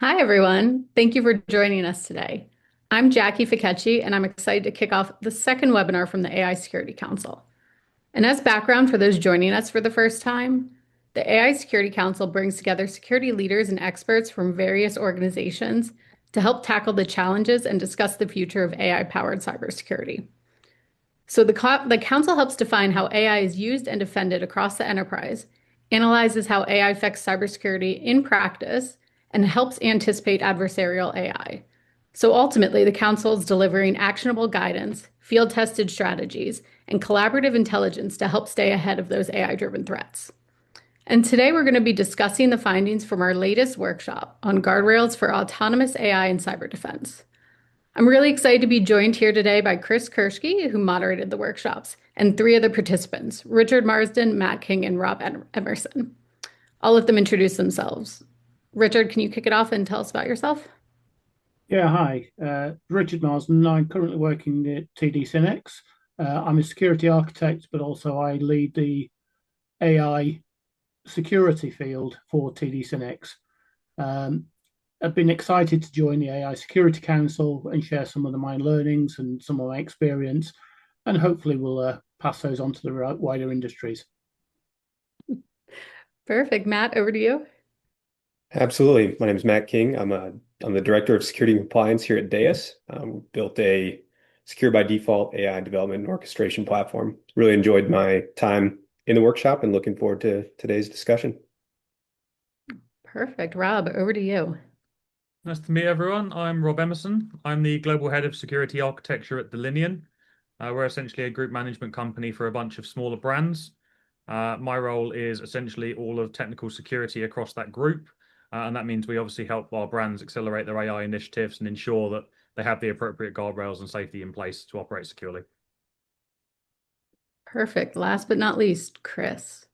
Hi, everyone. Thank you for joining us today. I'm Jackie Fekeci, and I'm excited to kick off the second webinar from the AI Security Council. And as background for those joining us for the first time, the AI Security Council brings together security leaders and experts from various organizations to help tackle the challenges and discuss the future of AI-powered cybersecurity. So the council helps define how AI is used and defended across the enterprise, analyzes how AI affects cybersecurity in practice, and helps anticipate adversarial AI. So ultimately, the council is delivering actionable guidance, field-tested strategies, and collaborative intelligence to help stay ahead of those AI-driven threats. And today we're going to be discussing the findings from our latest workshop on guardrails for autonomous AI and cyber defense. I'm really excited to be joined here today by Chris Kirschke, who moderated the workshops, and three other participants, Richard Marsden, Matt King, and Rob Emmerson. I'll let them introduce themselves. Richard, can you kick it off and tell us about yourself? Yeah, hi. Richard Marsden. I'm currently working at TD SYNNEX. I'm a security architect, but also I lead the AI security field for TD SYNNEX. Um, I've been excited to join the AI Security Council and share some of my learnings and some of my experience, and hopefully we'll pass those on to the wider industries. Perfect. Matt, over to you. Absolutely. My name is Matt King. I'm the Director of Security and Compliance here at dais. We built a secure by default AI development and orchestration platform. Really enjoyed my time in the workshop and looking forward to today's discussion. Perfect. Rob, over to you. Nice to meet everyone. I'm Rob Emmerson. I'm the Global Head of Security Architecture at Delinian. We're essentially a group management company for a bunch of smaller brands. My role is essentially all of technical security across that group. And that means we obviously help our brands accelerate their AI initiatives and ensure that they have the appropriate guardrails and safety in place to operate securely. Perfect. Last but not least, Chris.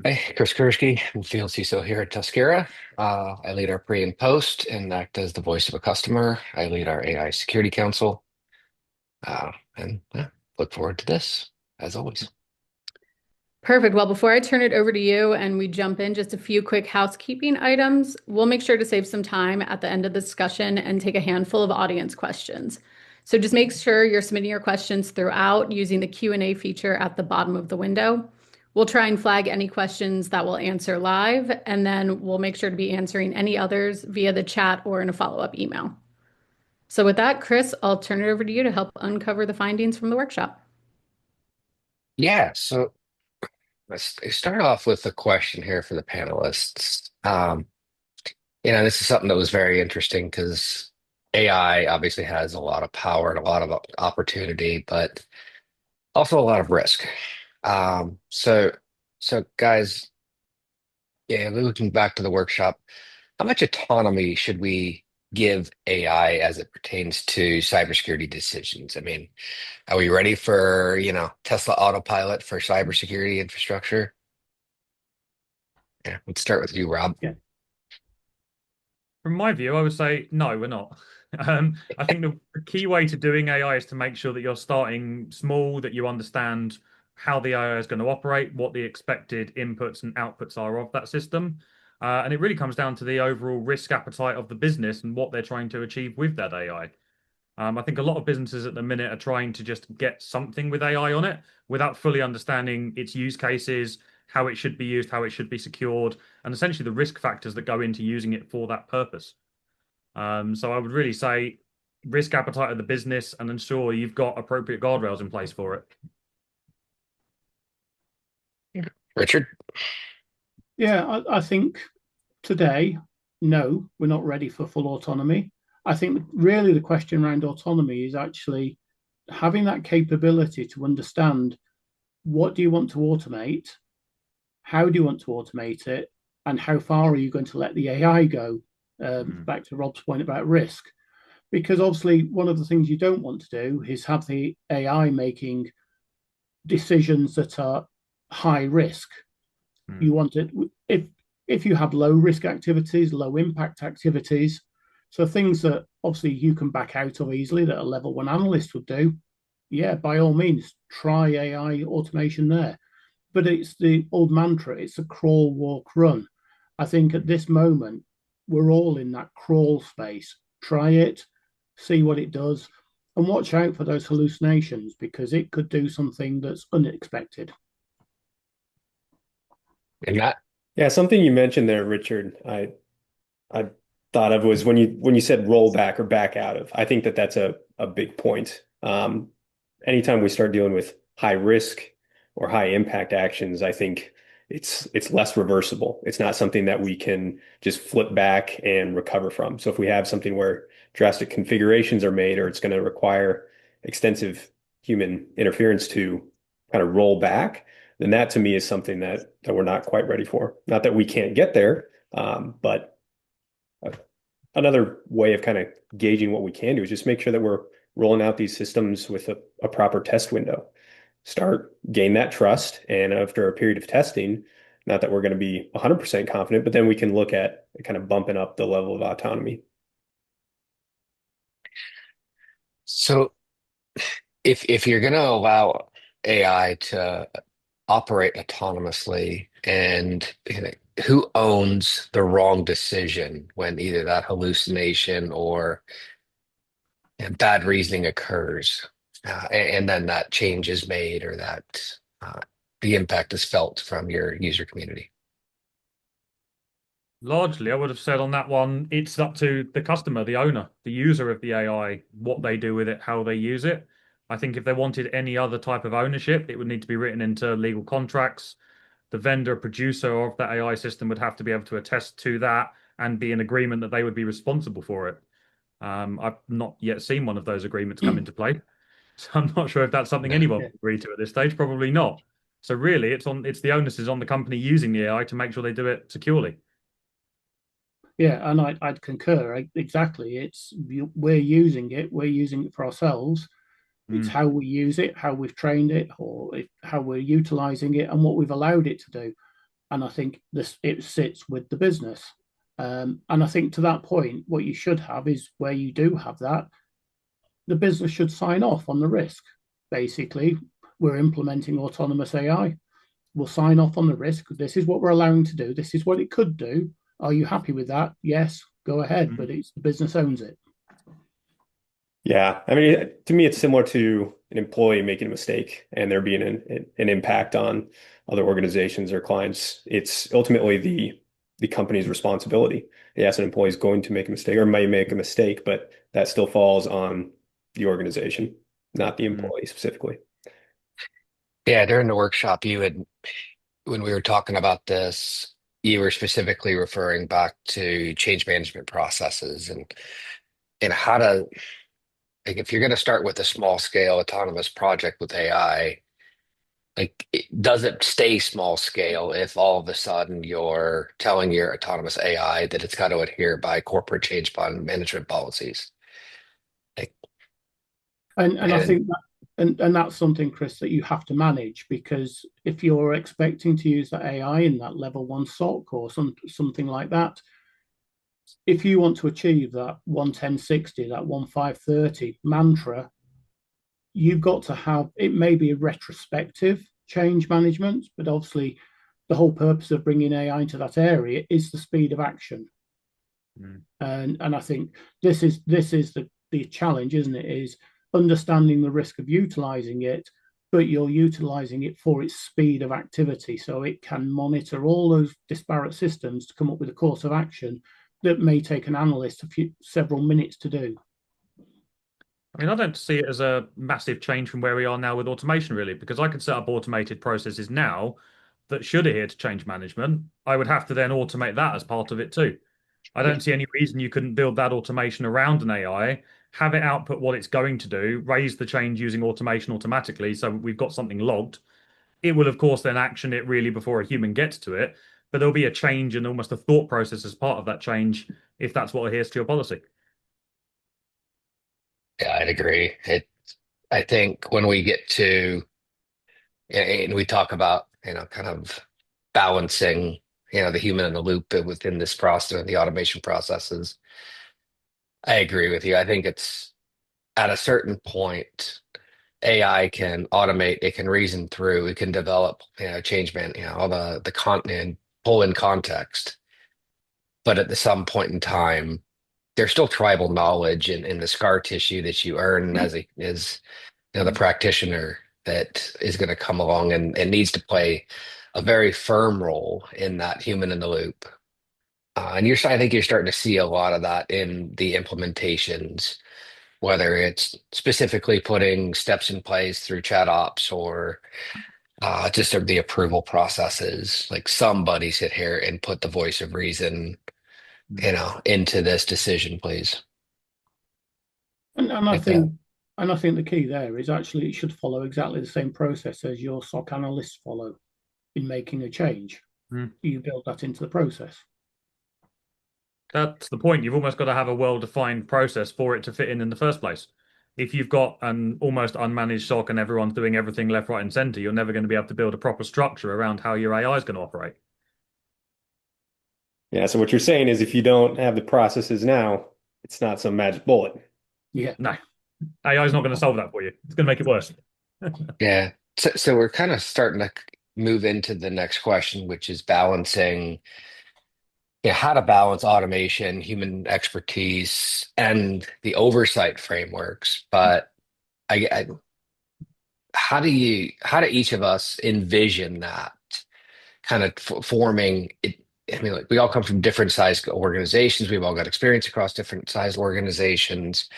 Hey, Chris Kirschke, I'm field CISO here at Tuskira. I lead our pre and post and act as the voice of a customer. I lead our AI Security Council, and look forward to this, as always. Perfect. Well, before I turn it over to you and we jump in, just a few quick housekeeping items. We'll make sure to save some time at the end of the discussion and take a handful of audience questions. So just make sure you're submitting your questions throughout using the Q&A feature at the bottom of the window. We'll try and flag any questions that we'll answer live, and then we'll make sure to be answering any others via the chat or in a follow-up email. So with that, Chris, I'll turn it over to you to help uncover the findings from the workshop. Yeah, so let's start off with a question here for the panelists. This is something that was very interesting because AI obviously has a lot of power and a lot of opportunity, but also a lot of risk. Um, so, so guys, yeah, looking back to the workshop, how much autonomy should we give AI as it pertains to cybersecurity decisions? I mean, are we ready for, Tesla autopilot for cybersecurity infrastructure? Yeah, let's start with you, Rob. Yeah. From my view, I would say no, we're not. I think the key way to doing AI is to make sure that you're starting small, that you understand how the AI is going to operate, what the expected inputs and outputs are of that system. And it really comes down to the overall risk appetite of the business and what they're trying to achieve with that AI. I think a lot of businesses at the minute are trying to just get something with AI on it without fully understanding its use cases, how it should be used, how it should be secured, and essentially the risk factors that go into using it for that purpose. So I would really say risk appetite of the business and ensure you've got appropriate guardrails in place for it. Richard? Yeah, I think today, no, we're not ready for full autonomy. I think really the question around autonomy is actually having that capability to understand what do you want to automate, how do you want to automate it, and how far are you going to let the AI go? Back to Rob's point about risk. Because obviously, one of the things you don't want to do is have the AI making decisions that are high risk. You want it if you have low risk activities, low impact activities, so things that obviously you can back out of easily that a level one analyst would do. Yeah, by all means, try AI automation there. But it's the old mantra, it's a crawl, walk, run. I think at this moment, we're all in that crawl space. Try it, see what it does, and watch out for those hallucinations because it could do something that's unexpected. And that, Yeah, something you mentioned there, Richard, I thought of was when you said roll back or back out of. I think that that's a big point. Anytime we start dealing with high risk or high impact actions, I think it's less reversible. It's not something that we can just flip back and recover from. So if we have something where drastic configurations are made or it's going to require extensive human interference to kind of roll back, then that to me is something that we're not quite ready for. Not that we can't get there, but another way of kind of gauging what we can do is just make sure that we're rolling out these systems with a proper test window. Gain that trust, and after a period of testing, not that we're going to be 100% confident, but then we can look at kind of bumping up the level of autonomy. so if you're going to allow AI to operate autonomously, and who owns the wrong decision when either that hallucination or bad reasoning occurs, and then that change is made or that the impact is felt from your user community? Largely, I would have said on that one, it's up to the customer, the owner, the user of the AI, what they do with it, how they use it. I think if they wanted any other type of ownership, it would need to be written into legal contracts. The vendor producer of that AI system would have to be able to attest to that and be in agreement that they would be responsible for it. I've not yet seen one of those agreements come into play, so I'm not sure if that's something anyone Yeah. would agree to at this stage. Probably not. So really, it's the onus is on the company using the AI to make sure they do it securely. Yeah, and I'd concur exactly. We're using it. We're using it for ourselves. It's Mm. how we use it, how we've trained it, or how we're utilizing it, and what we've allowed it to do. And I think it sits with the business. And I think to that point, what you should have is where you do have that, the business should sign off on the risk. Basically, we're implementing autonomous AI. We'll sign off on the risk. This is what we're allowing to do. This is what it could do. Are you happy with that? Yes, go ahead. Mm. But it's the business owns it. Yeah, I mean, to me, it's similar to an employee making a mistake and there being an impact on other organizations or clients. It's ultimately the company's responsibility. Yes, an employee is going to make a mistake or may make a mistake, but that still falls on the organization, not the Mm. employee specifically. Yeah, during the workshop, when we were talking about this, you were specifically referring back to change management processes and how to, if you're going to start with a small scale autonomous project with AI, does it stay small scale if all of a sudden you're telling your autonomous AI that it's got to adhere by corporate change management policies? Like, And I and think that and that's something, Chris, that you have to manage because if you're expecting to use that AI in that level one SOC or something like that, if you want to achieve that 11060, that 1530 mantra, you've got to have it may be a retrospective change management, but obviously the whole purpose of bringing AI into that area is the speed of action. Mm. And I think this is the challenge, isn't it? Is understanding the risk of utilizing it, but you're utilizing it for its speed of activity, so it can monitor all those disparate systems to come up with a course of action that may take an analyst several minutes to do. I mean, I don't see it as a massive change from where we are now with automation, really, because I could set up automated processes now that should adhere to change management. I would have to then automate that as part of it too. I Yeah. don't see any reason you couldn't build that automation around an AI, have it output what it's going to do, raise the change using automation automatically. So we've got something logged. It will, of course, then action it really before a human gets to it. But there'll be a change and almost a thought process as part of that change if that's what adheres to your policy. yeah, I'd agree. I think when we get to, and we talk about, kind of balancing, the human in the loop within this process and the automation processes, I agree with you. I think it's at a certain point, AI can automate, it can reason through, it can develop, change all the content, pull in context. but at some point in time, there's still tribal knowledge in the scar tissue that you earn as the practitioner that is going to come along and needs to play a very firm role in that human in the loop. I think you're starting to see a lot of that in the implementations, whether it's specifically putting steps in place through chat ops or just the approval processes. Like somebody sit here and put the voice of reason, into this decision, please. And I Like that. think the key there is actually it should follow exactly the same process as your SOC analysts follow in making a change. You build that into the process. That's the point. You've almost got to have a well-defined process for it to fit in the first place. If you've got an almost unmanaged SOC and everyone's doing everything left, right, and center, you're never going to be able to build a proper structure around how your AI is going to operate. Yeah, so what you're saying is if you don't have the processes now, it's not some magic bullet. Yeah. No, AI is not going to solve that for you. It's going to make it worse. Yeah. So we're kind of starting to move into the next question, which is balancing, how to balance automation, human expertise, and the oversight frameworks. But I how do each of us envision that kind of forming it? I mean, like we all come from different sized organizations. We've all got experience across different sized organizations.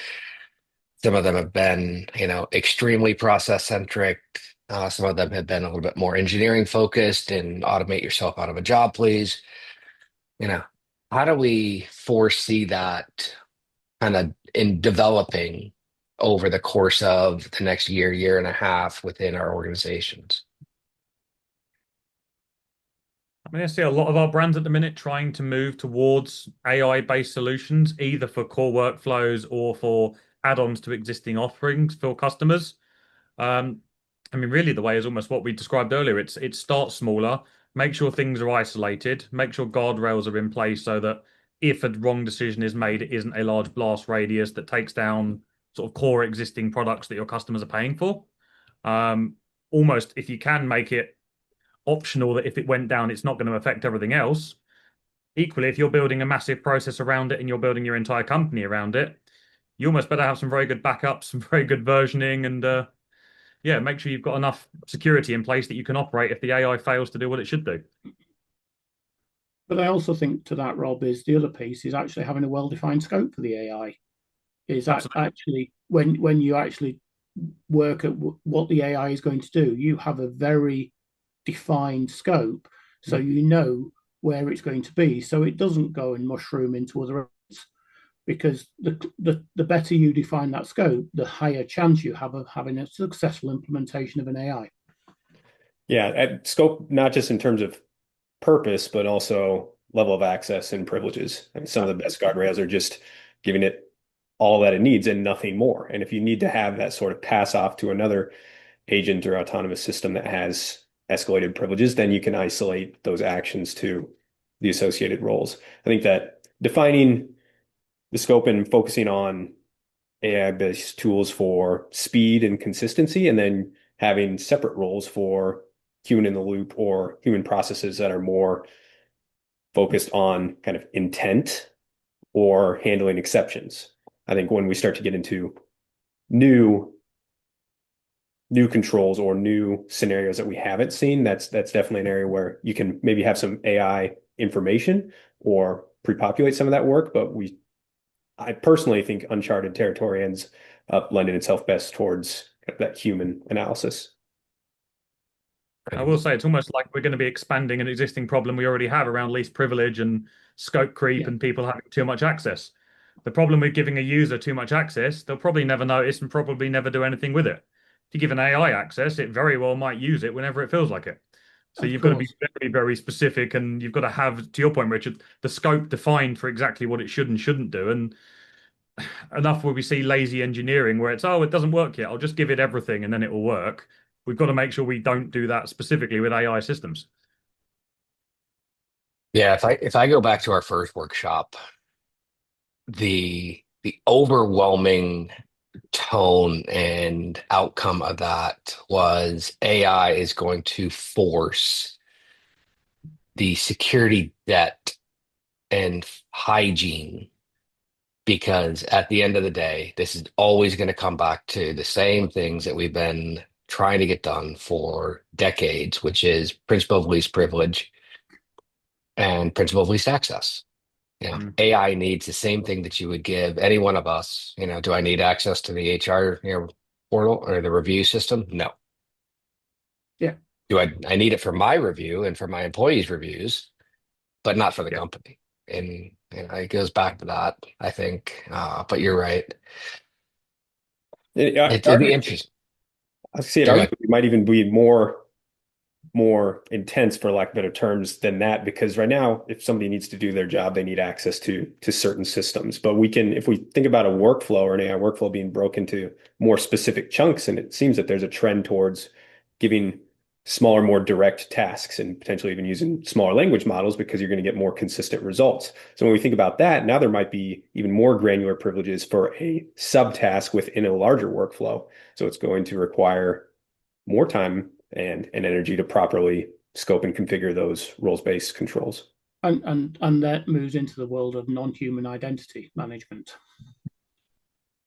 Some of them have been, extremely process centric. Some of them have been a little bit more engineering focused and automate yourself out of a job, please. You know, how do we foresee that kind of in developing over the course of the next year, year and a half within our organizations? I mean, I see a lot of our brands at the minute trying to move towards AI-based solutions, either for core workflows or for add-ons to existing offerings for customers. I mean, really, the way is almost what we described earlier. It starts smaller, make sure things are isolated, make sure guardrails are in place so that if a wrong decision is made, it isn't a large blast radius that takes down sort of core existing products that your customers are paying for. Almost, if you can make it optional that if it went down, it's not going to affect everything else. Equally, if you're building a massive process around it and you're building your entire company around it, you almost better have some very good backups, some very good versioning, and yeah, make sure you've got enough security in place that you can operate if the AI fails to do what it should do. But I also think to that, Rob, is the other piece is actually having a well-defined scope for the AI. Is that actually when you actually work at what the AI is going to do, you have a very defined scope, so you know where it's going to be, so it doesn't go and mushroom into other areas. Because the better you define that scope, the higher chance you have of having a successful implementation of an AI. Yeah, scope not just in terms of purpose, but also level of access and privileges. I mean, some of the best guardrails are just giving it all that it needs and nothing more. And if you need to have that sort of pass off to another agent or autonomous system that has escalated privileges, then you can isolate those actions to the associated roles. I think that defining the scope and focusing on AI-based tools for speed and consistency, and then having separate roles for human in the loop or human processes that are more focused on kind of intent or handling exceptions. I think when we start to get into new controls or new scenarios that we haven't seen, that's definitely an area where you can maybe have some AI information or pre-populate some of that work. But I personally think uncharted territory ends up lending itself best towards that human analysis. I will say it's almost like we're going to be expanding an existing problem we already have around least privilege and scope creep and people having too much access. The problem with giving a user too much access, they'll probably never notice and probably never do anything with it. If you give an AI access, it very well might use it whenever it feels like it. So you've got to be very, very specific, and you've got to have, to your point, Richard, the scope defined for exactly what it should and shouldn't do. And enough where we see lazy engineering where it's, oh, it doesn't work yet, I'll just give it everything and then it will work. We've got to make sure we don't do that specifically with AI systems. Yeah, if I go back to our first workshop, the overwhelming tone and outcome of that was AI is going to force the security debt and hygiene, because at the end of the day, this is always going to come back to the same things that we've been trying to get done for decades, which is principle of least privilege and principle of least access. AI needs the same thing that you would give any one of us. Do I need access to the HR, portal or the review system? No. Yeah. Do I need it for my review and for my employees' reviews, but not for the company? And it goes back to that, I think. But you're right. It'd be interesting. I see it. Go ahead. It might even be more intense, for lack of better terms, than that, because right now, if somebody needs to do their job, they need access to certain systems. But we can, if we think about a workflow or an AI workflow being broken into more specific chunks, and it seems that there's a trend towards giving smaller, more direct tasks and potentially even using smaller language models, because you're going to get more consistent results. So when we think about that, now there might be even more granular privileges for a subtask within a larger workflow. So it's going to require more time and energy to properly scope and configure those roles-based controls. And that moves into the world of non-human identity management.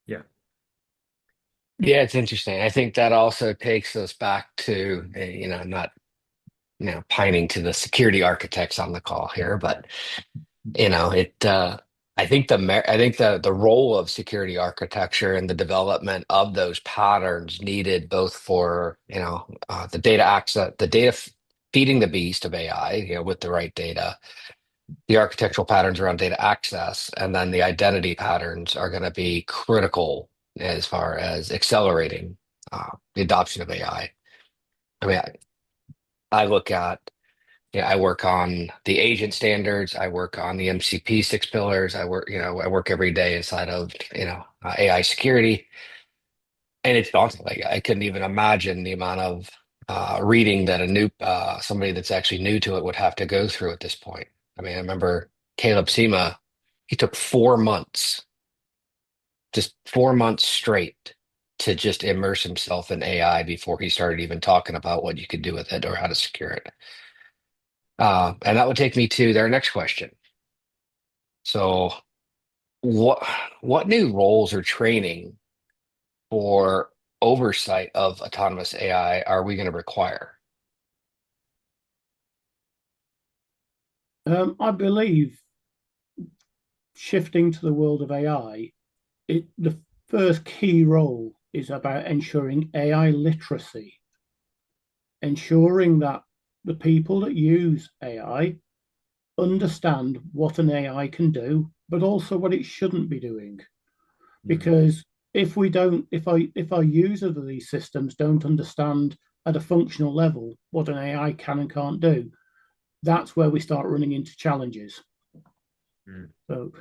Yeah. Yeah, it's interesting. I think that also takes us back to, not pining to the security architects on the call here, but I think the role of security architecture and the development of those patterns needed both for the data access, the data feeding the beast of AI, with the right data, the architectural patterns around data access, and then the identity patterns are going to be critical as far as accelerating the adoption of AI. I mean, I look at, I work on the agent standards. I work on the MCP 6 pillars. I work every day inside of, AI security. And it's daunting. Like, I couldn't even imagine the amount of reading that somebody that's actually new to it would have to go through at this point. I mean, I remember Caleb Sema, he took 4 months, just 4 months straight, to just immerse himself in AI before he started even talking about what you could do with it or how to secure it. And that would take me to their next question. So, what new roles or training for oversight of autonomous AI are we going to require? I believe, shifting to the world of AI, the first key role is about ensuring AI literacy, ensuring that the people that use AI understand what an AI can do, but also what it shouldn't be doing. Because if our users of these systems don't understand at a functional level what an AI can and can't do, that's where we start running into challenges.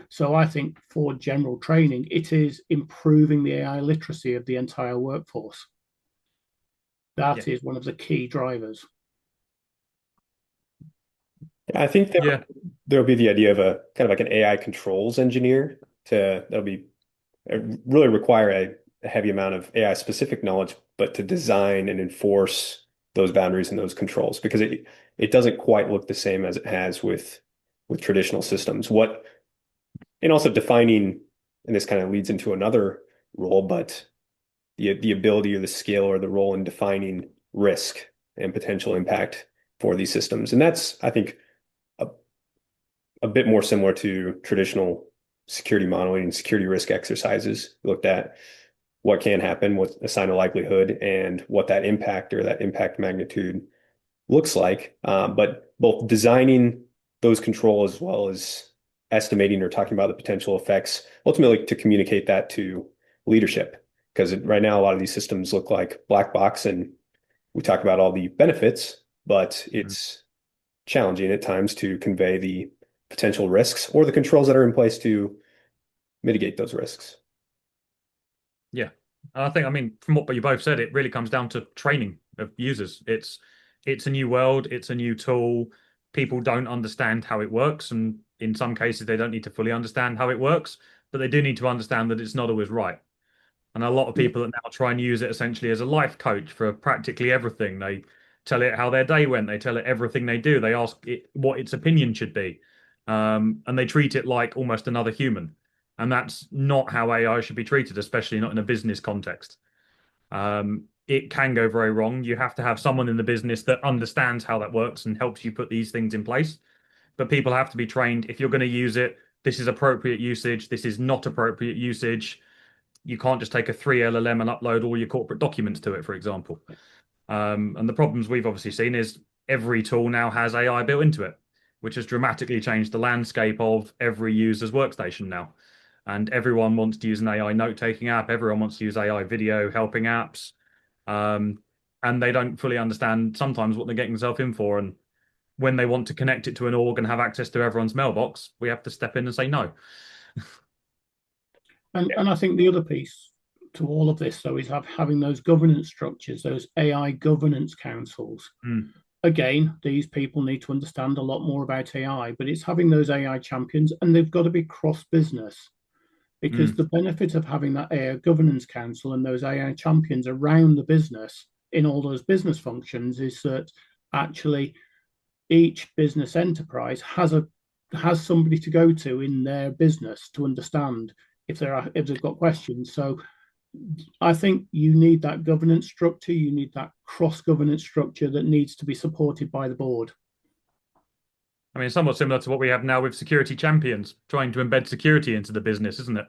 So I think for general training, it is improving the AI literacy of the entire workforce. That is one of the key drivers. I think there'll be the idea of a kind of like an AI controls engineer that'll be really require a heavy amount of AI specific knowledge, but to design and enforce those boundaries and those controls, because it doesn't quite look the same as it has with traditional systems. And also defining, and this kind of leads into another role, but the ability or the skill or the role in defining risk and potential impact for these systems. And that's, I think, a bit more similar to traditional security modeling and security risk exercises. Looked at what can happen, what assign a likelihood, and what that impact or that impact magnitude looks like. But both designing those controls as well as estimating or talking about the potential effects, ultimately to communicate that to leadership. Because right now, a lot of these systems look like black box, and we talk about all the benefits, but it's challenging at times to convey the potential risks or the controls that are in place to mitigate those risks. Yeah. I mean, from what you both said, it really comes down to training of users. It's a new world, it's a new tool. People don't understand how it works, and in some cases they don't need to fully understand how it works, but they do need to understand that it's not always right. And a lot of people that now try and use it essentially as a life coach for practically everything. They tell it how their day went, they tell it everything they do, they ask it what its opinion should be. and they treat it like almost another human. And that's not how AI should be treated, especially not in a business context. It can go very wrong. You have to have someone in the business that understands how that works and helps you put these things in place. But people have to be trained. If you're going to use it, this is appropriate usage. This is not appropriate usage. You can't just take a 3 LLM and upload all your corporate documents to it, for example. And the problems we've obviously seen is every tool now has AI built into it, which has dramatically changed the landscape of every user's workstation now. And everyone wants to use an AI note-taking app. Everyone wants to use AI video helping apps. And they don't fully understand sometimes what they're getting themselves in for. And when they want to connect it to an org and have access to everyone's mailbox, we have to step in and say no. And I think the other piece to all of this, though, is having those governance structures, those AI governance councils. Again, these people need to understand a lot more about AI, but it's having those AI champions, and they've got to be cross-business. Because the benefit of having that AI governance council and those AI champions around the business in all those business functions is that actually each business enterprise has somebody to go to in their business to understand if they've got questions. So I think you need that governance structure. You need that cross-governance structure that needs to be supported by the board. I mean, somewhat similar to what we have now with security champions, trying to embed security into the business, isn't it?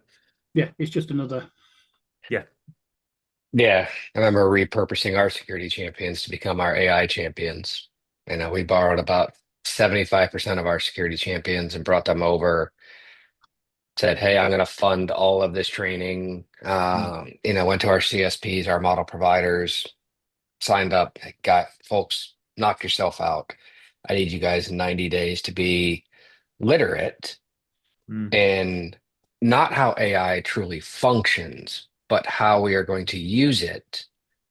Yeah, it's just another. Yeah. Yeah, I remember repurposing our security champions to become our AI champions. We borrowed about 75% of our security champions and brought them over, said, hey, I'm going to fund all of this training. Went to our CSPs, our model providers, signed up, got folks, knock yourself out. I need you guys in 90 days to be literate in not how AI truly functions, but how we are going to use it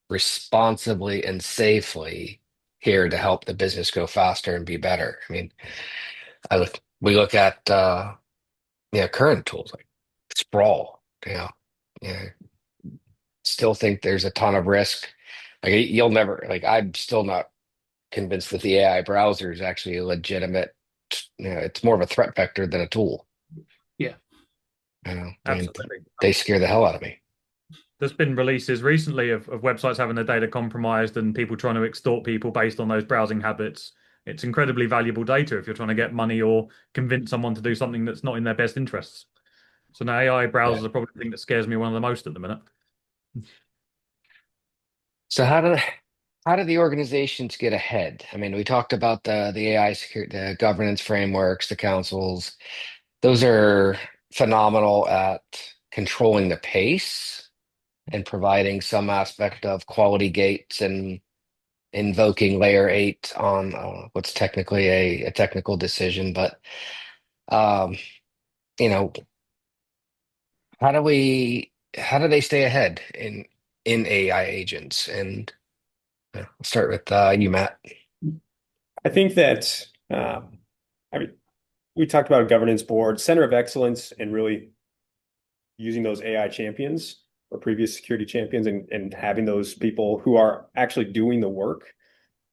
responsibly and safely here to help the business go faster and be better. I mean, we look at current tools like Sprawl. Still think there's a ton of risk. I'm still not convinced that the AI browser is actually a legitimate. It's more of a threat vector than a tool. Yeah, absolutely. They scare the hell out of me. There's been releases recently of websites having their data compromised and people trying to extort people based on those browsing habits. It's incredibly valuable data if you're trying to get money or convince someone to do something that's not in their best interests. So now AI browsers are probably the thing that scares me one of the most at the minute. So how do the organizations get ahead? I mean, we talked about the AI security, the governance frameworks, the councils. Those are phenomenal at controlling the pace and providing some aspect of quality gates and invoking layer 8 on what's technically a technical decision. But how do they stay ahead in AI agents? And I'll start with you, Matt. I think that we talked about a governance board, center of excellence, and really using those AI champions or previous security champions and having those people who are actually doing the work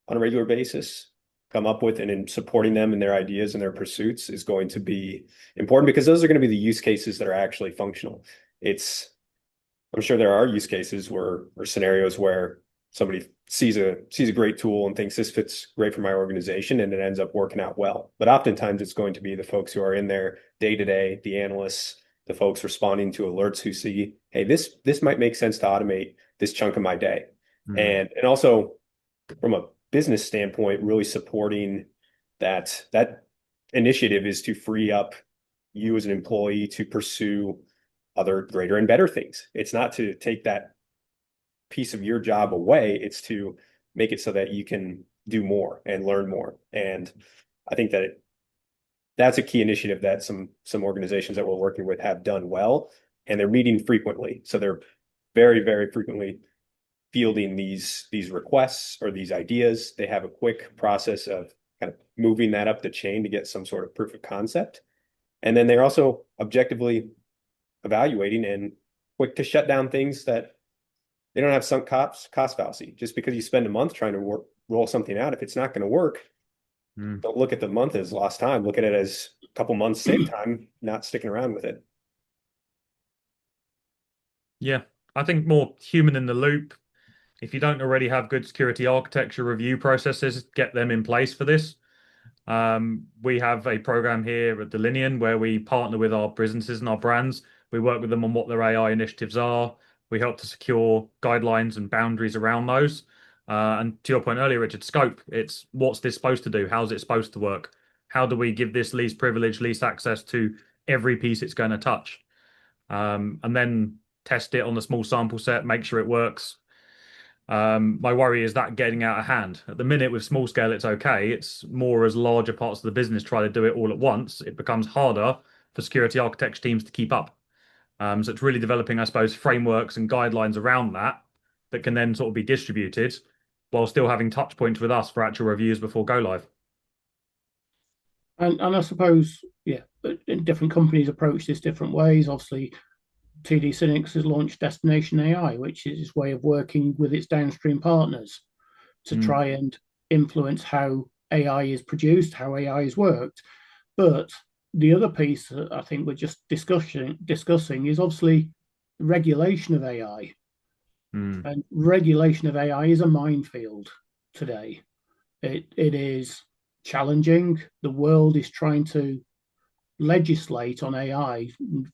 on a regular basis come up with and in supporting them in their ideas and their pursuits is going to be important because those are going to be the use cases that are actually functional. I'm sure there are use cases or scenarios where somebody sees a great tool and thinks this fits great for my organization and it ends up working out well. But oftentimes it's going to be the folks who are in there day to day, the analysts, the folks responding to alerts who see, hey, this might make sense to automate this chunk of my day. And also from a business standpoint, really supporting that initiative is to free up you as an employee to pursue other greater and better things. It's not to take that piece of your job away. It's to make it so that you can do more and learn more. And I think that's a key initiative that some organizations that we're working with have done well, and they're meeting frequently. So they're very, very frequently fielding these requests or these ideas. They have a quick process of kind of moving that up the chain to get some sort of proof of concept. And then they're also objectively evaluating and quick to shut down things that they don't have sunk cost fallacy. Just because you spend a month trying to roll something out, if it's not going to work, Don't look at the month as lost time. Look at it as a couple months save time, not sticking around with it. Yeah, I think more human in the loop. If you don't already have good security architecture review processes, get them in place for this. We have a program here at Delinian where we partner with our businesses and our brands. We work with them on what their AI initiatives are. We help to secure guidelines and boundaries around those. And to your point earlier, Richard, scope, it's what's this supposed to do? How's it supposed to work? How do we give this least privilege, least access to every piece it's going to touch? And then test it on the small sample set, make sure it works. My worry is that getting out of hand. At the minute with small scale, it's okay. It's more as larger parts of the business try to do it all at once. It becomes harder for security architecture teams to keep up. So it's really developing, I suppose, frameworks and guidelines around that that can then sort of be distributed while still having touch points with us for actual reviews before go live. And I suppose, yeah, different companies approach this different ways. Obviously, TD SYNNEX has launched Destination AI, which is its way of working with its downstream partners to try and influence how AI is produced, how AI is worked. But the other piece that I think we're just discussing is obviously regulation of AI. And regulation of AI is a minefield today. It is challenging. The world is trying to legislate on AI.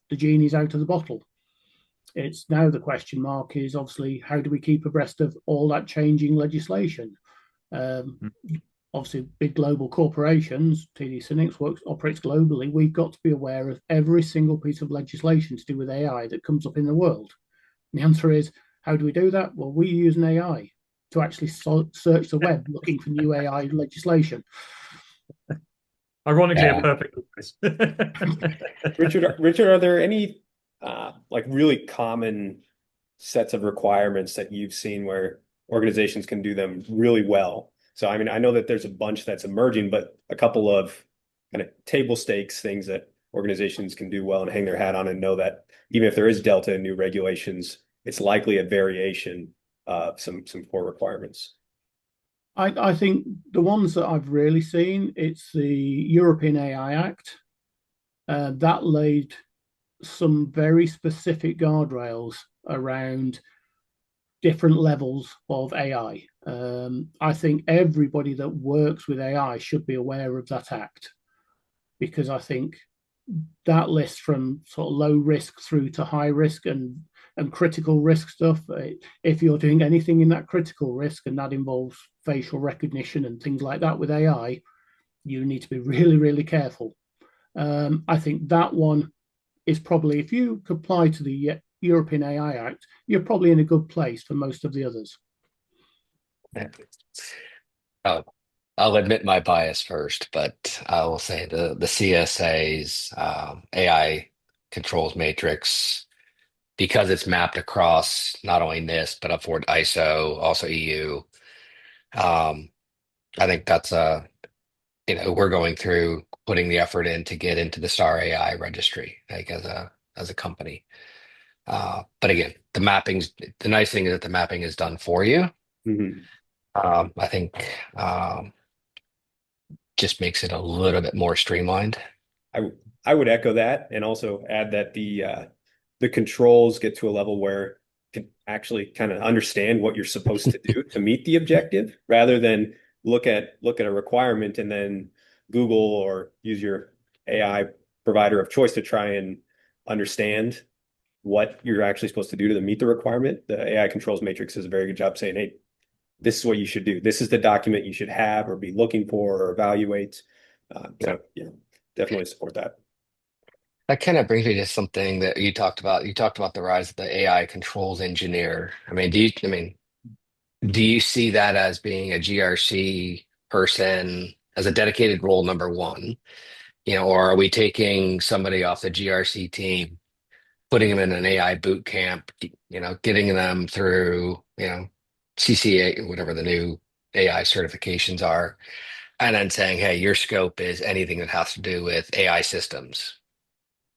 The genie's out of the bottle. It's now the question mark is obviously how do we keep abreast of all that changing legislation? Obviously, big global corporations, TD SYNNEX operates globally. We've got to be aware of every single piece of legislation to do with AI that comes up in the world. And the answer is, how do we do that? Well, we use an AI to actually search the web looking for new AI legislation. Ironically, a perfect choice. Richard, are there any like really common sets of requirements that you've seen where organizations can do them really well? So, I mean, I know that there's a bunch that's emerging, but a couple of kind of table stakes things that organizations can do well and hang their hat on and know that even if there is delta in new regulations, it's likely a variation of some core requirements. I think the ones that I've really seen, it's the European AI Act. That laid some very specific guardrails around different levels of AI. I think everybody that works with AI should be aware of that act, because I think that list from sort of low risk through to high risk and critical risk stuff. If you're doing anything in that critical risk and that involves facial recognition and things like that with AI, you need to be really, really careful. I think that one is probably, if you comply to the European AI Act, you're probably in a good place for most of the others. I'll admit my bias first, but I will say the CSA's AI controls matrix, because it's mapped across not only NIST, but up forward ISO, also EU. I think that's we're going through putting the effort in to get into the STAR AI registry, like as a company. But again, the nice thing is that the mapping is done for you. I think just makes it a little bit more streamlined. I would echo that and also add that the controls get to a level where you can actually kind of understand what you're supposed to do to meet the objective, rather than look at a requirement and then Google or use your AI provider of choice to try and understand what you're actually supposed to do to meet the requirement. The AI controls matrix does a very good job saying, hey, this is what you should do. This is the document you should have or be looking for or evaluate. So, yeah, definitely support that. That kind of brings me to something that you talked about. You talked about the rise of the AI controls engineer. I mean, do you see that as being a GRC person as a dedicated role, number one? Or are we taking somebody off the GRC team, putting them in an AI boot camp, getting them through, CCA, whatever the new AI certifications are, and then saying, hey, your scope is anything that has to do with AI systems?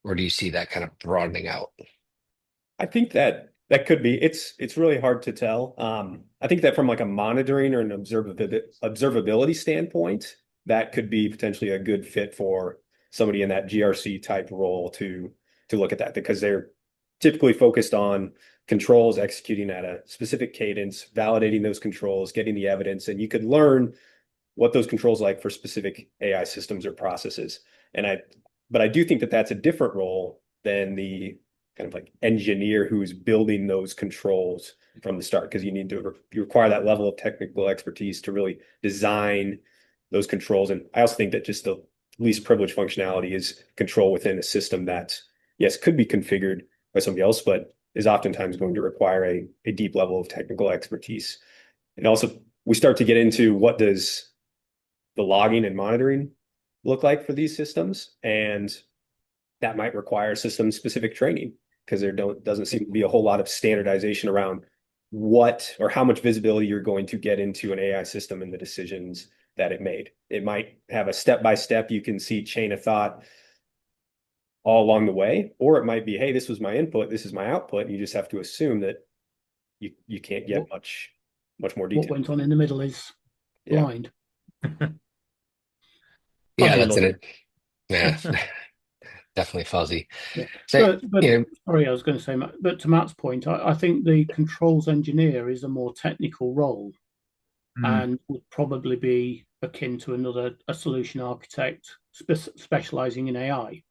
Or do you see that kind of broadening out? I think that could be. It's really hard to tell. I think that from like a monitoring or an observability standpoint, that could be potentially a good fit for somebody in that GRC type role to look at that, because they're typically focused on controls, executing at a specific cadence, validating those controls, getting the evidence, and you could learn what those controls like for specific AI systems or processes. But I do think that that's a different role than the kind of like engineer who's building those controls from the start, because you require that level of technical expertise to really design those controls. And I also think that just the least privileged functionality is control within a system that, yes, could be configured by somebody else, but is oftentimes going to require a deep level of technical expertise. And also, we start to get into what does the logging and monitoring look like for these systems, and that might require system-specific training, because there doesn't seem to be a whole lot of standardization around what or how much visibility you're going to get into an AI system and the decisions that it made. It might have a step-by-step, you can see chain of thought all along the way, or it might be, hey, this was my input, this is my output, and you just have to assume that you can't get much more detail. What went on in the middle is blind. Yeah, that's it. Yeah, definitely fuzzy. Yeah. So, but sorry, I was going to say, but to Matt's point, I think the controls engineer is a more technical role and would probably be akin to a solution architect specializing in AI.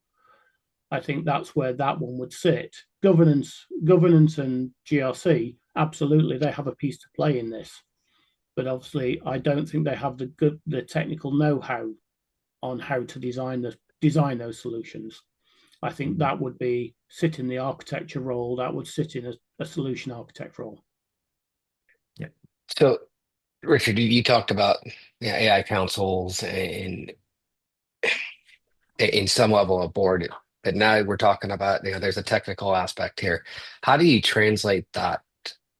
I think that's where that one would sit. Governance and GRC, absolutely, they have a piece to play in this. But obviously, I don't think they have the technical know-how on how to design those solutions. I think that would sit in the architecture role. That would sit in a solution architect role. Yeah. So, Richard, you talked about AI councils and in some level of board, but now we're talking about there's a technical aspect here. How do you translate that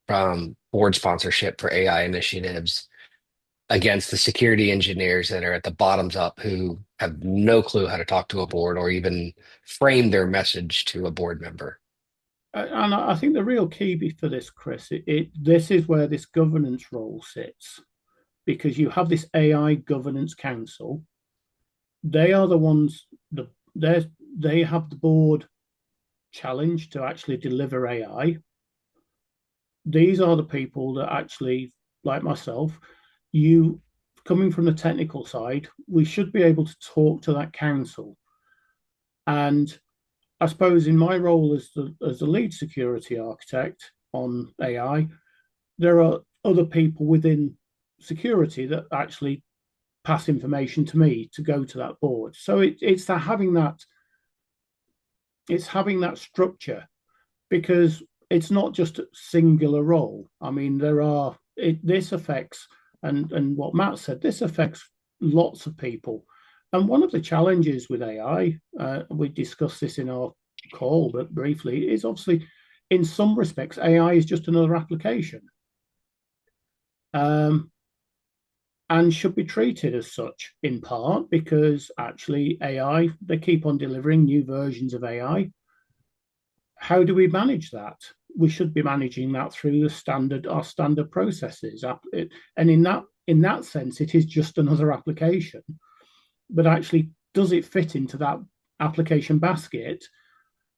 from board sponsorship for AI initiatives against the security engineers that are at the bottoms up who have no clue how to talk to a board or even frame their message to a board member? And I think the real key for this, Chris, this is where this governance role sits, because you have this AI governance council. They are the ones they have the board challenge to actually deliver AI. These are the people that actually, like myself, you coming from the technical side, we should be able to talk to that council. And I suppose in my role as the lead security architect on AI, there are other people within security that actually pass information to me to go to that board. So it's having that structure, because it's not just a singular role. I mean, this affects, and what Matt said, this affects lots of people. And one of the challenges with AI, we discussed this in our call, but briefly, is obviously in some respects, AI is just another application. And should be treated as such in part, because actually AI, they keep on delivering new versions of AI. How do we manage that? We should be managing that through our standard processes. And in that sense, it is just another application. But actually, does it fit into that application basket?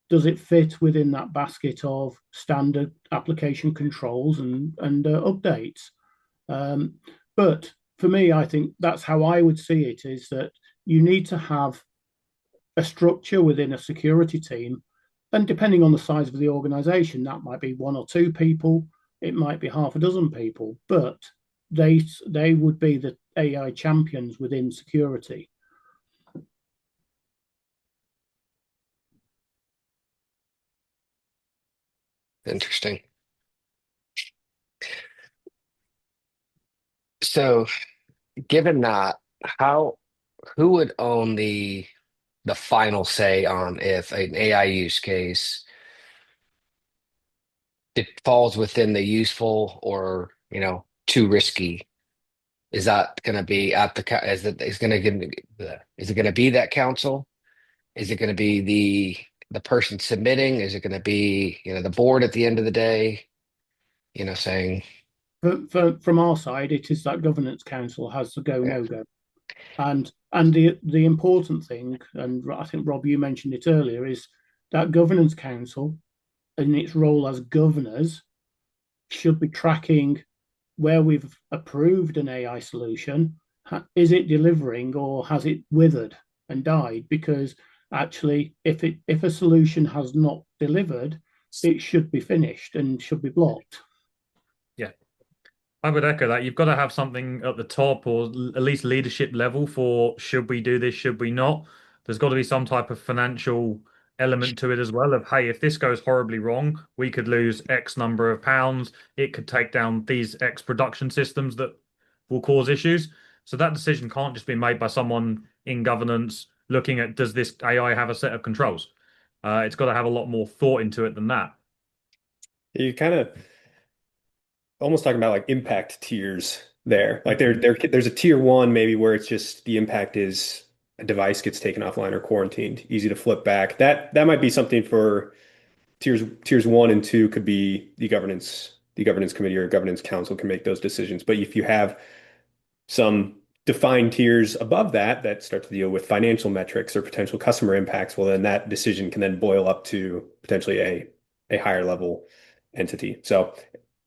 Does it fit within that basket of standard application controls and updates? But for me, I think that's how I would see it, is that you need to have a structure within a security team. And depending on the size of the organization, that might be 1 or 2 people, it might be half a dozen people, but they would be the AI champions within security. Interesting. So, given that, who would own the final say on if an AI use case it falls within the useful or too risky? Is that going to be is it going to be that council? Is it going to be the person submitting? Is it going to be the board at the end of the day? Saying. From our side, it is that governance council has the go, no go. And the important thing, and I think Rob, you mentioned it earlier, is that governance council in its role as governors should be tracking where we've approved an AI solution. Is it delivering or has it withered and died? Because actually, if a solution has not delivered, it should be finished and should be blocked. Yeah, I would echo that. You've got to have something at the top or at least leadership level for should we do this, should we not? There's got to be some type of financial element to it as well of, hey, if this goes horribly wrong, we could lose X number of pounds. It could take down these X production systems that will cause issues. So that decision can't just be made by someone in governance looking at, does this AI have a set of controls? It's got to have a lot more thought into it than that. You kind of almost talking about like impact tiers there. Like there's a tier one maybe where it's just the impact is a device gets taken offline or quarantined, easy to flip back. That might be something for tiers one and two could be the governance committee or governance council can make those decisions. But if you have some defined tiers above that that start to deal with financial metrics or potential customer impacts, well, then that decision can then boil up to potentially a higher level entity. So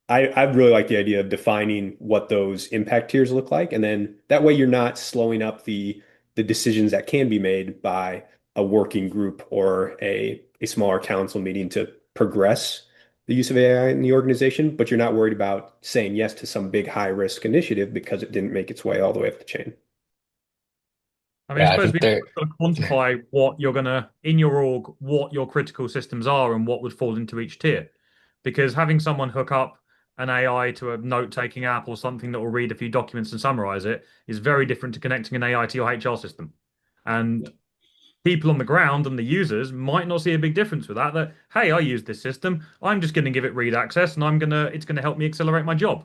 I really like the idea of defining what those impact tiers look like, and then that way you're not slowing up the decisions that can be made by a working group or a smaller council meeting to progress the use of AI in the organization, but you're not worried about saying yes to some big high risk initiative because it didn't make its way all the way up the chain. I mean, I Yeah, I suppose think we there. have to quantify what you're gonna in your org, what your critical systems are and what would fall into each tier. Because having someone hook up an AI to a note-taking app or something that will read a few documents and summarize it is very different to connecting an AI to your HR system. And people on the ground and the users might not see a big difference with that. That, hey, I use this system, I'm just going to give it read access and it's going to help me accelerate my job.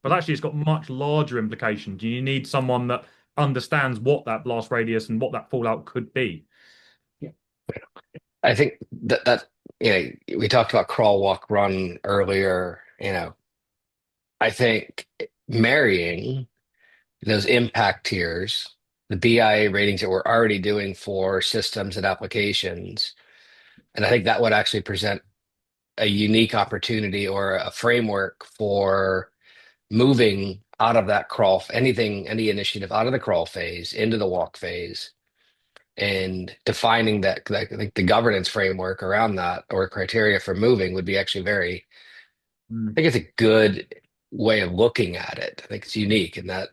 But actually, it's got much larger implications. You need someone that understands what that blast radius and what that fallout could be. Yeah. I think that we talked about crawl, walk, run earlier. I think marrying those impact tiers, the BIA ratings that we're already doing for systems and applications, and I think that would actually present a unique opportunity or a framework for moving out of that crawl, any initiative out of the crawl phase into the walk phase and defining that. I think the governance framework around that or criteria for moving would be actually I think it's a good way of looking at it. I think it's unique in that,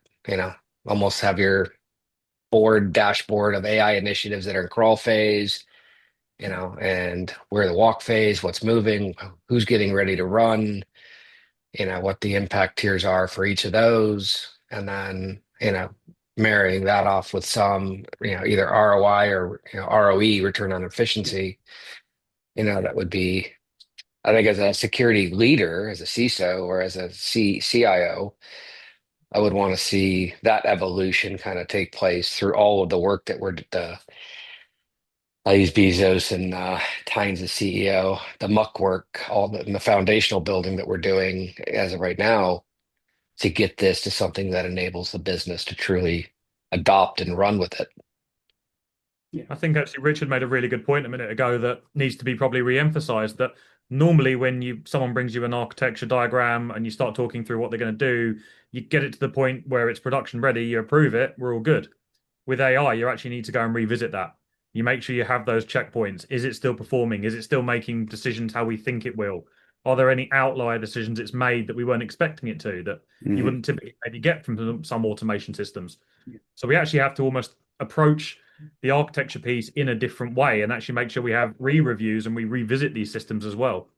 almost have your board dashboard of AI initiatives that are in crawl phase, and where the walk phase, what's moving, who's getting ready to run, what the impact tiers are for each of those, and then, marrying that off with some, either ROI or, ROE, return on efficiency, that would be, I think as a security leader, as a CISO or as a CIO, I would want to see that evolution kind of take place through all of the work that I use Bezos and Tynes as CEO, the muck work, and the foundational building that we're doing as of right now to get this to something that enables the business to truly adopt and run with it. Yeah. I think actually Richard made a really good point a minute ago that needs to be probably re-emphasized that normally when someone brings you an architecture diagram and you start talking through what they're going to do, you get it to the point where it's production ready, you approve it, we're all good. With AI, you actually need to go and revisit that. You make sure you have those checkpoints. Is it still performing? Is it still making decisions how we think it will? Are there any outlier decisions it's made that we weren't expecting it to that you wouldn't typically maybe get from some automation systems? So we actually have to almost approach the architecture piece in a different way and actually make sure we have re-reviews and we revisit these systems as well.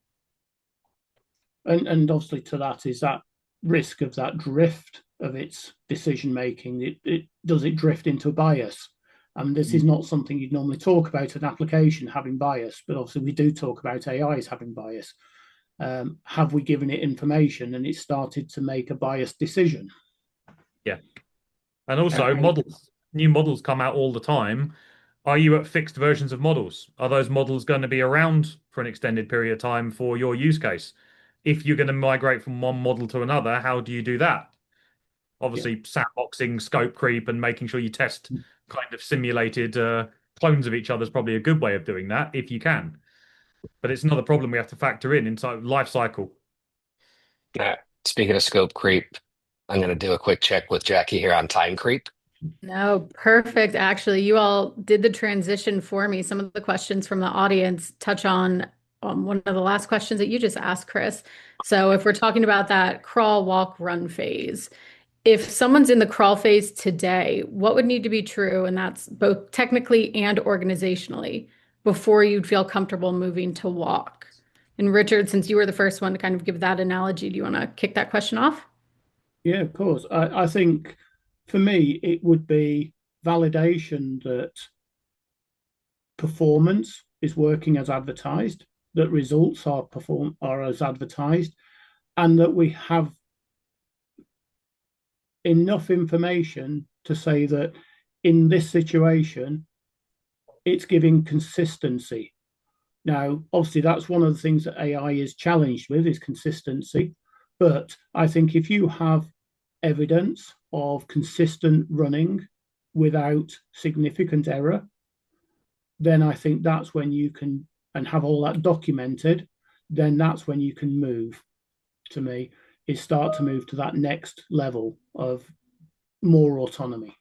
And obviously to that is that risk of that drift of its decision making. It does it drift into a bias? And this is not something you'd normally talk about an application having bias, but obviously we do talk about AIs having bias. Have we given it information and it started to make a biased decision? Yeah. And also new models come out all the time. Are you at fixed versions of models? Are those models going to be around for an extended period of time for your use case? If you're going to migrate from one model to another, how do you do that? Obviously, sandboxing, scope creep, and making sure you test kind of simulated clones of each other is probably a good way of doing that if you can. But it's not a problem we have to factor in inside life cycle. Speaking of scope creep, I'm going to do a quick check with Jackie here on time creep. No, perfect. Actually, you all did the transition for me. Some of the questions from the audience touch on one of the last questions that you just asked, Chris. So if we're talking about that crawl, walk, run phase, if someone's in the crawl phase today, what would need to be true? And that's both technically and organizationally before you'd feel comfortable moving to walk. And Richard, since you were the first one to kind of give that analogy, do you want to kick that question off? Yeah, of course. I think for me, it would be validation that performance is working as advertised, that results are as advertised, and that we have enough information to say that in this situation, it's giving consistency. Now, obviously, that's one of the things that AI is challenged with is consistency. But I think if you have evidence of consistent running without significant error, then I think that's when you can, and have all that documented, then that's when you can move, to me, is start to move to that next level of more autonomy.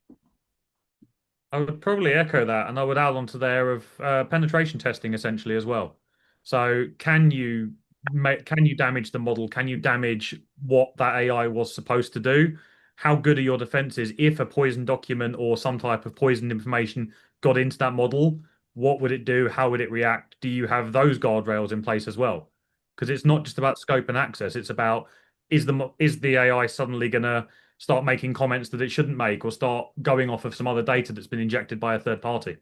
I would probably echo that, and I would add on to there of penetration testing essentially as well. So can you damage the model? Can you damage what that AI was supposed to do? How good are your defenses if a poison document or some type of poisoned information got into that model? What would it do? How would it react? Do you have those guardrails in place as well? Because it's not just about scope and access. It's about is the AI suddenly going to start making comments that it shouldn't make or start going off of some other data that's been injected by a third party?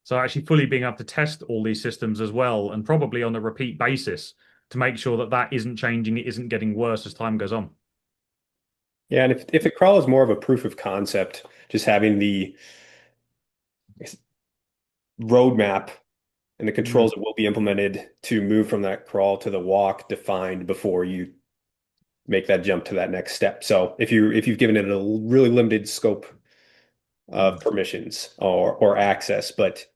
So actually fully being able to test all these systems as well, and probably on a repeat basis to make sure that that isn't changing, it isn't getting worse as time goes on. Yeah, and if a crawl is more of a proof of concept, just having the roadmap and the controls that will be implemented to move from that crawl to the walk defined before you make that jump to that next step. So if you've given it a really limited scope of permissions or access, but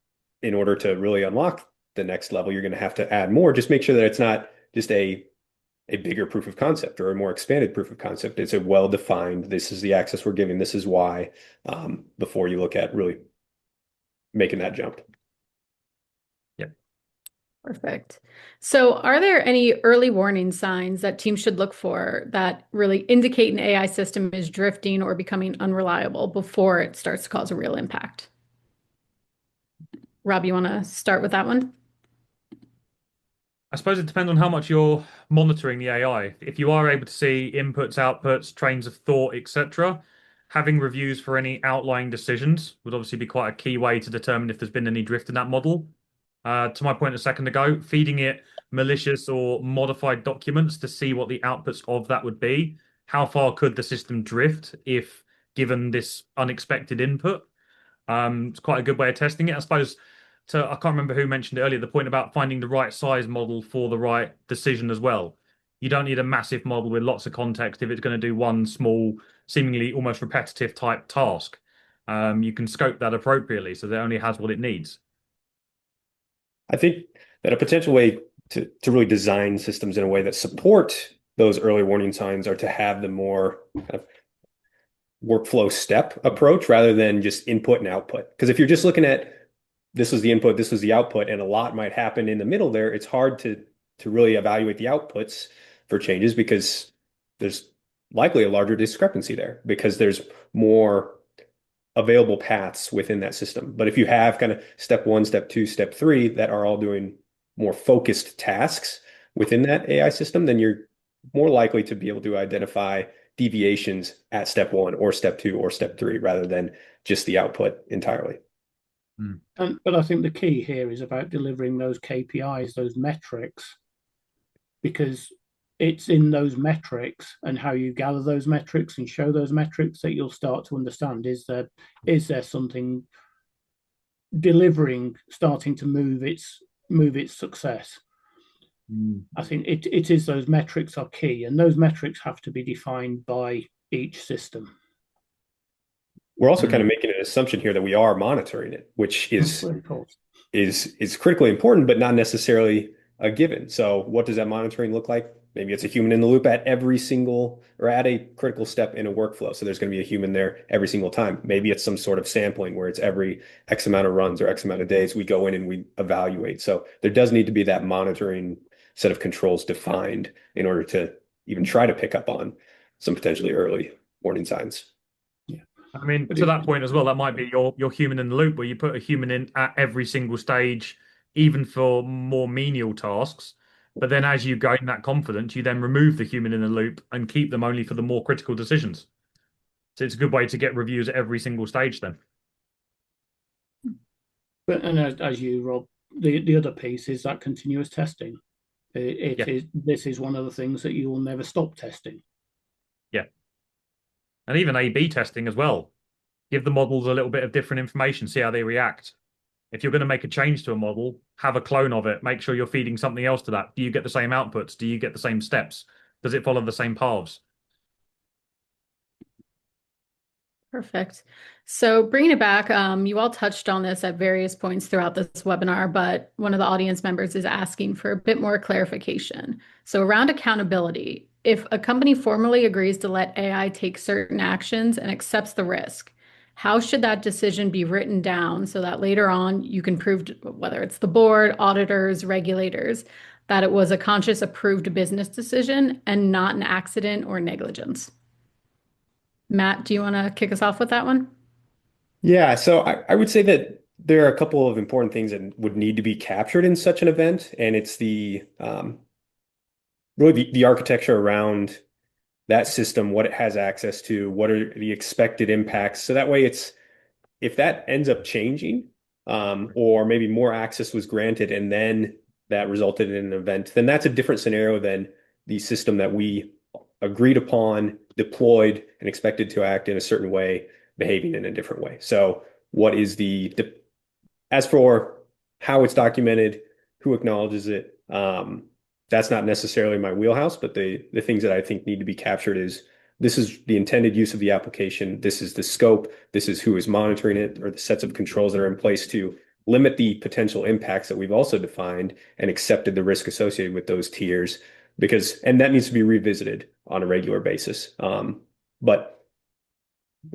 in order to really unlock the next level, you're going to have to add more. Just make sure that it's not just a bigger proof of concept or a more expanded proof of concept. It's a well-defined, this is the access we're giving, this is why, before you look at really making that jump. Perfect. So are there any early warning signs that teams should look for that really indicate an AI system is drifting or becoming unreliable before it starts to cause a real impact? Rob, you want to start with that one? I suppose it depends on how much you're monitoring the AI. If you are able to see inputs, outputs, trains of thought, etc., having reviews for any outlying decisions would obviously be quite a key way to determine if there's been any drift in that model. To my point a second ago, feeding it malicious or modified documents to see what the outputs of that would be. How far could the system drift if given this unexpected input? It's quite a good way of testing it. I suppose I can't remember who mentioned it earlier, the point about finding the right size model for the right decision as well. You don't need a massive model with lots of context if it's going to do one small, seemingly almost repetitive type task. You can scope that appropriately so that it only has what it needs. I think that a potential way to really design systems in a way that support those early warning signs are to have the more kind of workflow step approach rather than just input and output. Because if you're just looking at this was the input, this was the output, and a lot might happen in the middle there, it's hard to really evaluate the outputs for changes because there's likely a larger discrepancy there because there's more available paths within that system. But if you have kind of step 1, step 2, step 3 that are all doing more focused tasks within that AI system, then you're more likely to be able to identify deviations at step 1 or step 2 or step 3 rather than just the output entirely. But I think the key here is about delivering those KPIs, those metrics, because it's in those metrics and how you gather those metrics and show those metrics that you'll start to understand, is there something delivering, starting to move its success. I think it is those metrics are key, and those metrics have to be defined by each system. We're also kind of making an assumption here that we are monitoring it, which is critically important, but not necessarily a given. So what does that monitoring look like? Maybe it's a human in the loop at every single or at a critical step in a workflow. So there's going to be a human there every single time. Maybe it's some sort of sampling where it's every X amount of runs or X amount of days we go in and we evaluate. So there does need to be that monitoring set of controls defined in order to even try to pick up on some potentially early warning signs. I mean, to that point as well, that might be your human in the loop, where you put a human in at every single stage, even for more menial tasks. But then as you gain that confidence, you then remove the human in the loop and keep them only for the more critical decisions. So it's a good way to get reviews at every single stage then. But as you, Rob, the other piece is that continuous testing. This is one of the things that you will never stop testing. Yeah. And even A/B testing as well. Give the models a little bit of different information, see how they react. If you're going to make a change to a model, have a clone of it. Make sure you're feeding something else to that. Do you get the same outputs? Do you get the same steps? Does it follow the same paths? Perfect. So bringing it back, you all touched on this at various points throughout this webinar, but one of the audience members is asking for a bit more clarification. So around accountability, if a company formally agrees to let AI take certain actions and accepts the risk, how should that decision be written down so that later on you can prove, whether it's the board, auditors, regulators, that it was a conscious approved business decision and not an accident or negligence? Matt, do you want to kick us off with that one? Yeah, so I would say that there are a couple of important things that would need to be captured in such an event, and it's the really the architecture around that system, what it has access to, what are the expected impacts. So that way, if that ends up changing, or maybe more access was granted and then that resulted in an event, then that's a different scenario than the system that we agreed upon, deployed, and expected to act in a certain way, behaving in a different way. So what is as for how it's documented, who acknowledges it, that's not necessarily my wheelhouse, but the things that I think need to be captured is this is the intended use of the application, this is the scope, this is who is monitoring it, or the sets of controls that are in place to limit the potential impacts that we've also defined and accepted the risk associated with those tiers, and that needs to be revisited on a regular basis. But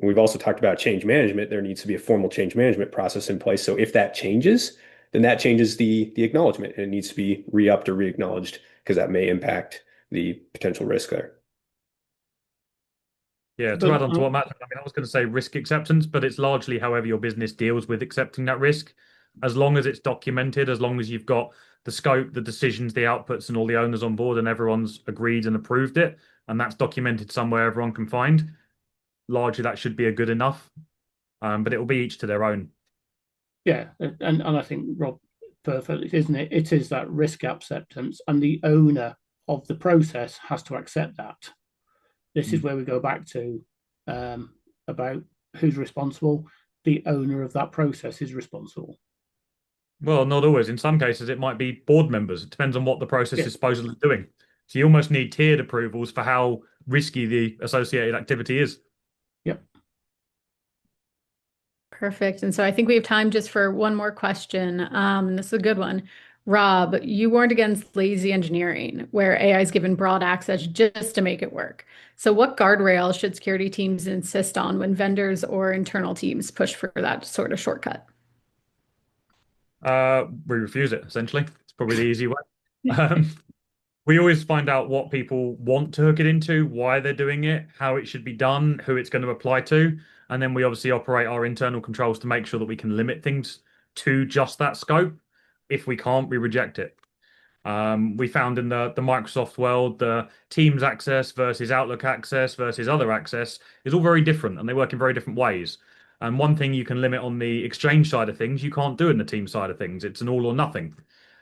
we've also talked about change management. There needs to be a formal change management process in place. So if that changes, then that changes the acknowledgement, and it needs to be re-upped or re-acknowledged because that may impact the potential risk there. Yeah, to add on to what Matt said, I was going to say risk acceptance, but it's largely however your business deals with accepting that risk. As long as it's documented, as long as you've got the scope, the decisions, the outputs, and all the owners on board, and everyone's agreed and approved it, and that's documented somewhere everyone can find, largely that should be a good enough. But it will be each to their own. Yeah, and I think, Rob, perfect, isn't it? It is that risk acceptance, and the owner of the process has to accept that. This is where we go back to about who's responsible. The owner of that process is responsible. Well, not always. In some cases, it might be board members. It depends on what the process is supposedly doing. So you almost need tiered approvals for how risky the associated activity is. Yep. Perfect. And so I think we have time just for one more question. This is a good one. Rob, you warned against lazy engineering, where AI is given broad access just to make it work. So what guardrails should security teams insist on when vendors or internal teams push for that sort of shortcut? We refuse it, essentially. It's probably the easy way. We always find out what people want to hook it into, why they're doing it, how it should be done, who it's going to apply to. And then we obviously operate our internal controls to make sure that we can limit things to just that scope. If we can't, we reject it. We found in the Microsoft world, the Teams access versus Outlook access versus other access is all very different, and they work in very different ways. And one thing you can limit on the Exchange side of things, you can't do in the Teams side of things. It's an all or nothing.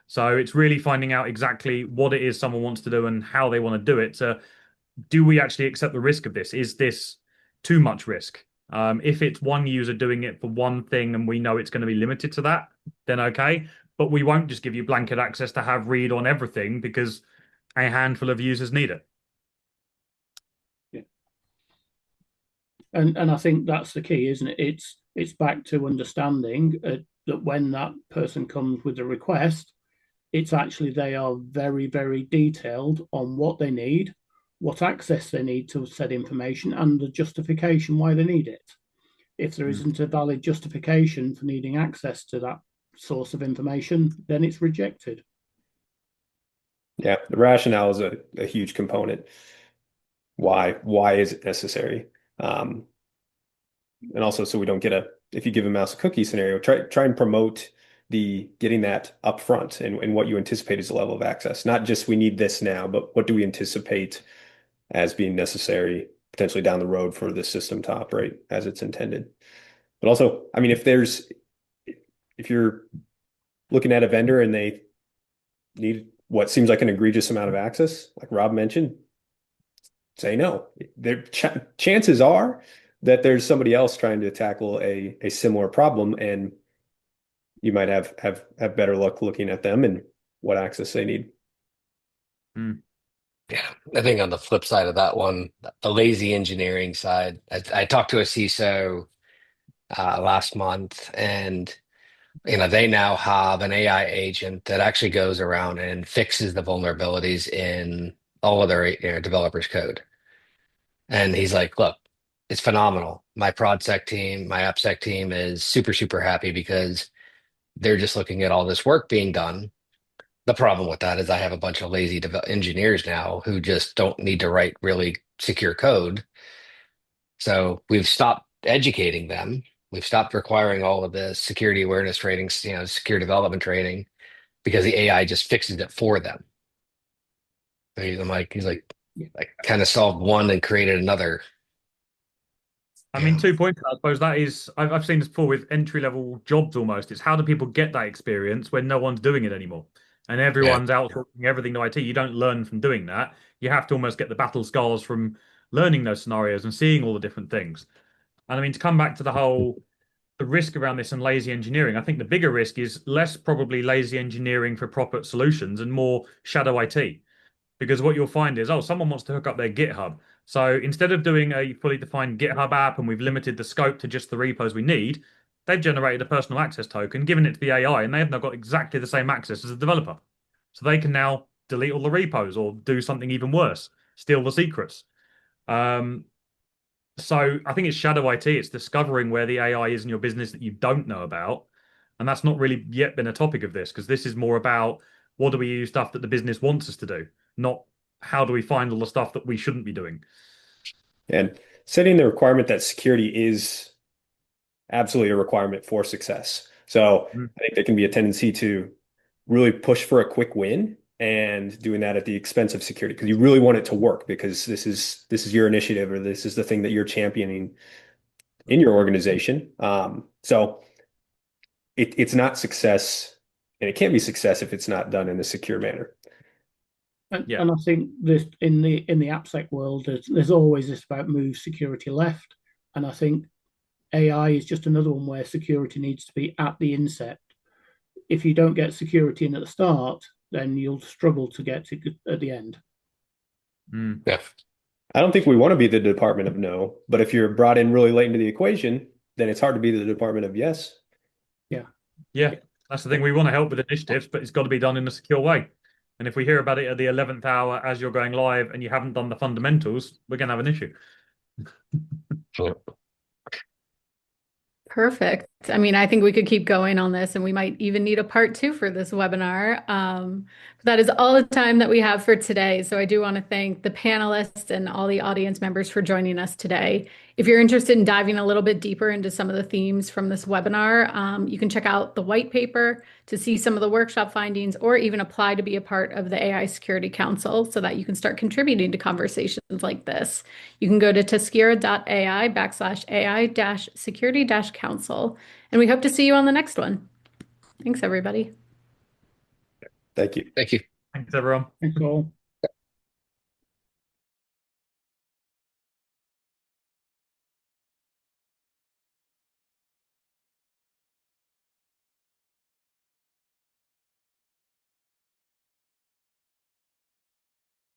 So it's really finding out exactly what it is someone wants to do and how they want to do it. So do we actually accept the risk of this? Is this too much risk? If it's one user doing it for one thing and we know it's going to be limited to that, then okay. But we won't just give you blanket access to have read on everything because a handful of users need it. Yeah. And I think that's the key, isn't it? It's back to understanding that when that person comes with a request, it's actually they are very, very detailed on what they need, what access they need to said information, and the justification why they need it. If there isn't a valid justification for needing access to that source of information, then it's rejected. Yeah, the rationale is a huge component. Why is it necessary? And also, so we don't get if you give a mouse a cookie scenario, try and promote the getting that up front and what you anticipate is the level of access. Not just we need this now, but what do we anticipate as being necessary potentially down the road for the system to operate as it's intended. But also, I mean, if you're looking at a vendor and they need what seems like an egregious amount of access, like Rob mentioned, say no. Chances are that there's somebody else trying to tackle a similar problem, and you might have better luck looking at them and what access they need. Yeah, I think on the flip side of that one, the lazy engineering side, I talked to a CISO last month, and they now have an AI agent that actually goes around and fixes the vulnerabilities in all of their developers' code. And he's like, look, it's phenomenal. My ProdSec team, my AppSec team is super, super happy because they're just looking at all this work being done. The problem with that is I have a bunch of lazy engineers now who just don't need to write really secure code. So we've stopped educating them. We've stopped requiring all of the security awareness training, secure development training, because the AI just fixes it for them. So he's like, I kind of solved one and created another. I mean, 2 points. I suppose that is, I've seen this before with entry-level jobs almost. It's how do people get that experience when no one's doing it anymore? And everyone's outsourcing everything to IT. You don't learn from doing that. You have to almost get the battle scars from learning those scenarios and seeing all the different things. And I mean, to come back to the risk around this and lazy engineering, I think the bigger risk is less probably lazy engineering for proper solutions and more shadow IT. Because what you'll find is, someone wants to hook up their GitHub. So instead of doing a fully defined GitHub app and we've limited the scope to just the repos we need, they've generated a personal access token, given it to the AI, and they have now got exactly the same access as a developer. So they can now delete all the repos or do something even worse, steal the secrets. So I think it's shadow IT. It's discovering where the AI is in your business that you don't know about. And that's not really yet been a topic of this, because this is more about what do we use stuff that the business wants us to do, not how do we find all the stuff that we shouldn't be doing. And setting the requirement that security is absolutely a requirement for success. So I think there can be a tendency to really push for a quick win and doing that at the expense of security because you really want it to work because this is your initiative or this is the thing that you're championing in your organization. So it's not success, and it can't be success if it's not done in a secure manner. And I think this in the AppSec world, there's always this about move security left, and I think AI is just another one where security needs to be at the inset. If you don't get security in at the start, then you'll struggle to get to at the end. Yeah. I don't think we want to be the department of no, but if you're brought in really late into the equation, then it's hard to be the department of yes. Yeah, that's the thing. We want to help with initiatives, but it's got to be done in a secure way. And if we hear about it at the 11th hour as you're going live and you haven't done the fundamentals, we're going to have an issue. Perfect. I mean, I think we could keep going on this and we might even need a part 2 for this webinar. That is all the time that we have for today. So I do want to thank the panelists and all the audience members for joining us today. If you're interested in diving a little bit deeper into some of the themes from this webinar, you can check out the white paper to see some of the workshop findings or even apply to be a part of the AI Security Council so that you can start contributing to conversations like this. You can go to tuskira.ai/AI-security-council. And we hope to see you on the next one. Thanks, everybody. Thank you. Thank you. Thanks, everyone. Thanks all.